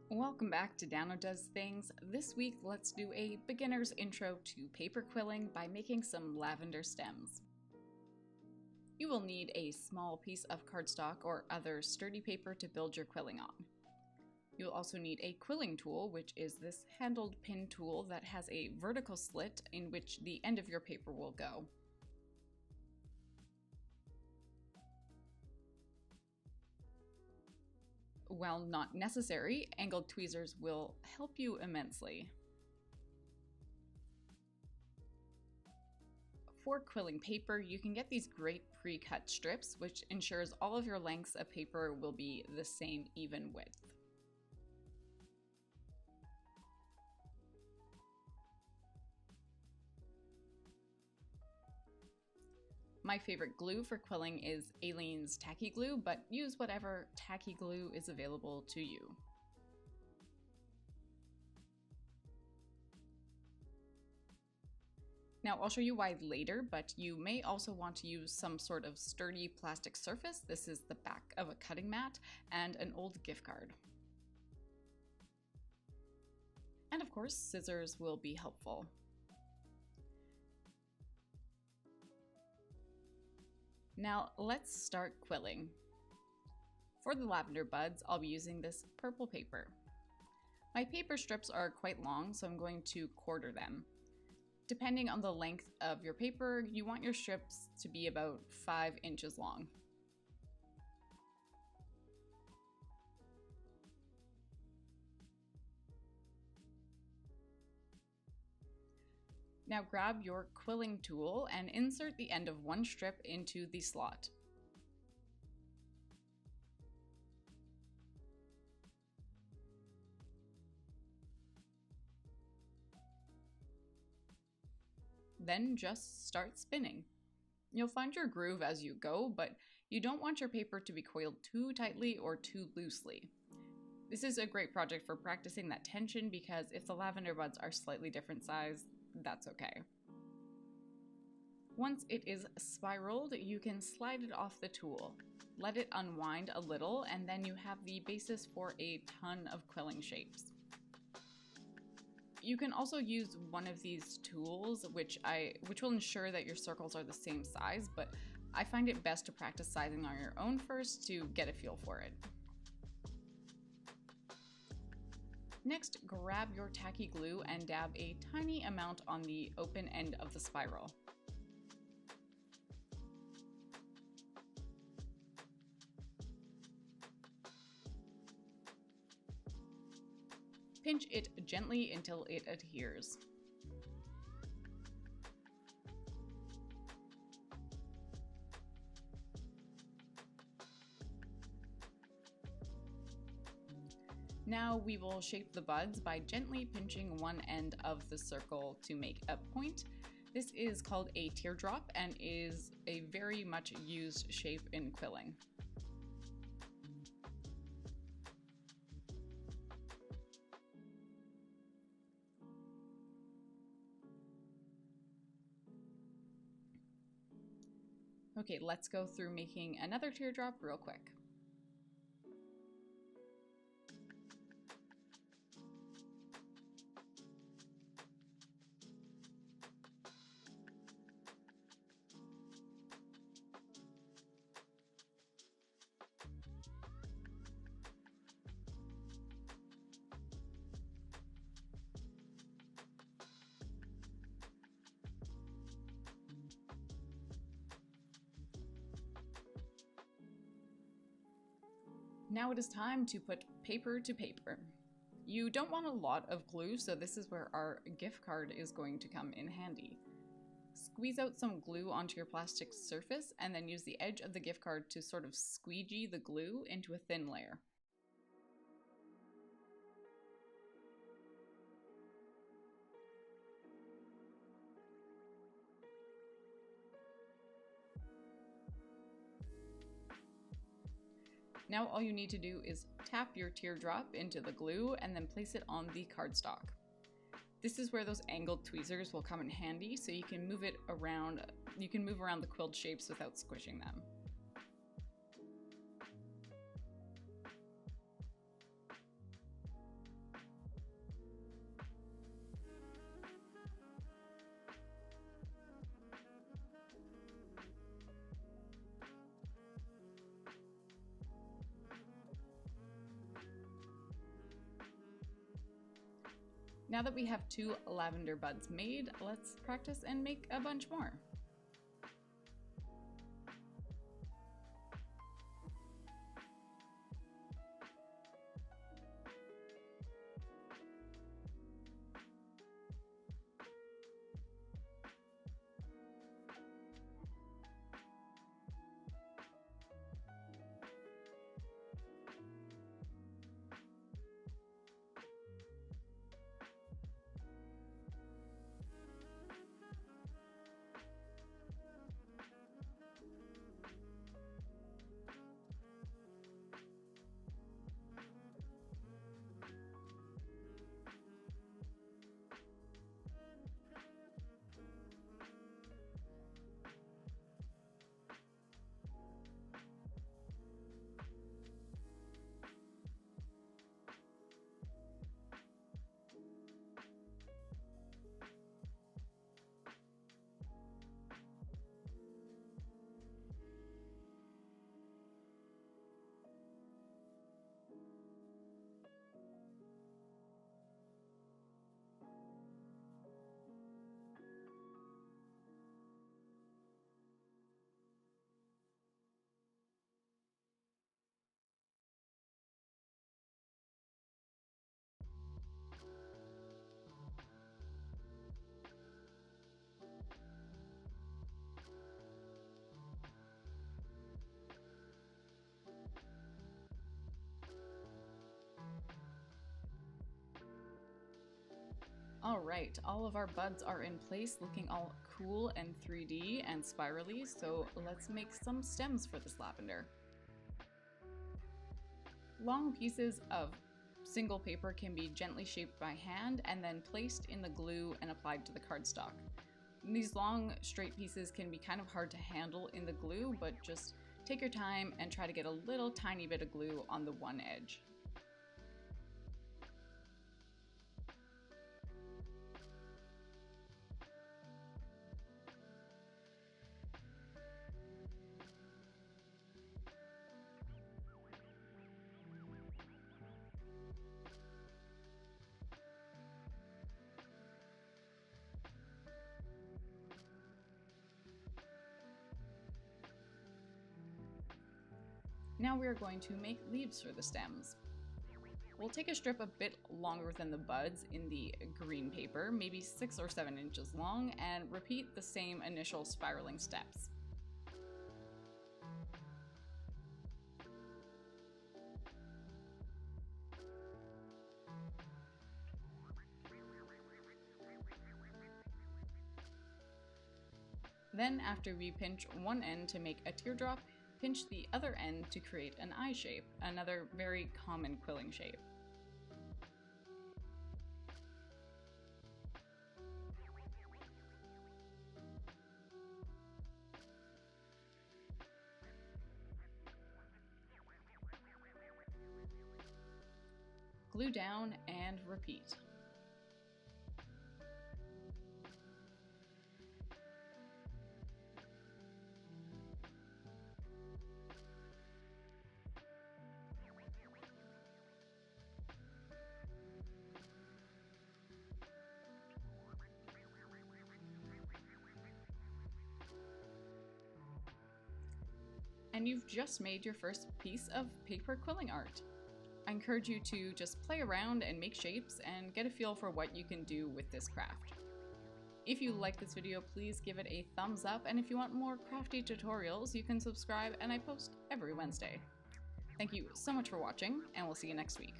Welcome back to Dano Does Things. This week, let's do a beginner's intro to paper quilling by making some lavender stems. You will need a small piece of cardstock or other sturdy paper to build your quilling on. You'll also need a quilling tool, which is this handled pin tool that has a vertical slit in which the end of your paper will go. While not necessary, angled tweezers will help you immensely. For quilling paper, you can get these great pre-cut strips, which ensures all of your lengths of paper will be the same even width. My favorite glue for quilling is Aleene's tacky glue, but use whatever tacky glue is available to you. Now I'll show you why later, but you may also want to use some sort of sturdy plastic surface. This is the back of a cutting mat and an old gift card. And of course, scissors will be helpful. Now let's start quilling. For the lavender buds, I'll be using this purple paper. My paper strips are quite long, so I'm going to quarter them. Depending on the length of your paper, you want your strips to be about 5 inches long. Now grab your quilling tool and insert the end of one strip into the slot. Then just start spinning. You'll find your groove as you go, but you don't want your paper to be coiled too tightly or too loosely. This is a great project for practicing that tension because if the lavender buds are slightly different size, that's okay. Once it is spiraled, you can slide it off the tool. Let it unwind a little, and then you have the basis for a ton of quilling shapes. You can also use one of these tools, which will ensure that your circles are the same size, but I find it best to practice sizing on your own first to get a feel for it. Next, grab your tacky glue and dab a tiny amount on the open end of the spiral. Pinch it gently until it adheres. Now we will shape the buds by gently pinching one end of the circle to make a point. This is called a teardrop and is a very much used shape in quilling. Okay, let's go through making another teardrop real quick. Now it is time to put paper to paper. You don't want a lot of glue, so this is where our gift card is going to come in handy. Squeeze out some glue onto your plastic surface and then use the edge of the gift card to sort of squeegee the glue into a thin layer. Now all you need to do is tap your teardrop into the glue and then place it on the cardstock. This is where those angled tweezers will come in handy, so you can move around the quilled shapes without squishing them. Now that we have 2 lavender buds made, let's practice and make a bunch more. Alright, all of our buds are in place, looking all cool and 3D and spirally, so let's make some stems for this lavender. Long pieces of single paper can be gently shaped by hand and then placed in the glue and applied to the cardstock. These long, straight pieces can be kind of hard to handle in the glue, but just take your time and try to get a little tiny bit of glue on the one edge. Now we are going to make leaves for the stems. We'll take a strip a bit longer than the buds in the green paper, maybe 6 or 7 inches long, and repeat the same initial spiraling steps. Then, after we pinch one end to make a teardrop, pinch the other end to create an eye shape, another very common quilling shape. Glue down and repeat. And you've just made your first piece of paper quilling art. I encourage you to just play around and make shapes and get a feel for what you can do with this craft. If you like this video, please give it a thumbs up, and if you want more crafty tutorials, you can subscribe, and I post every Wednesday. Thank you so much for watching, and we'll see you next week.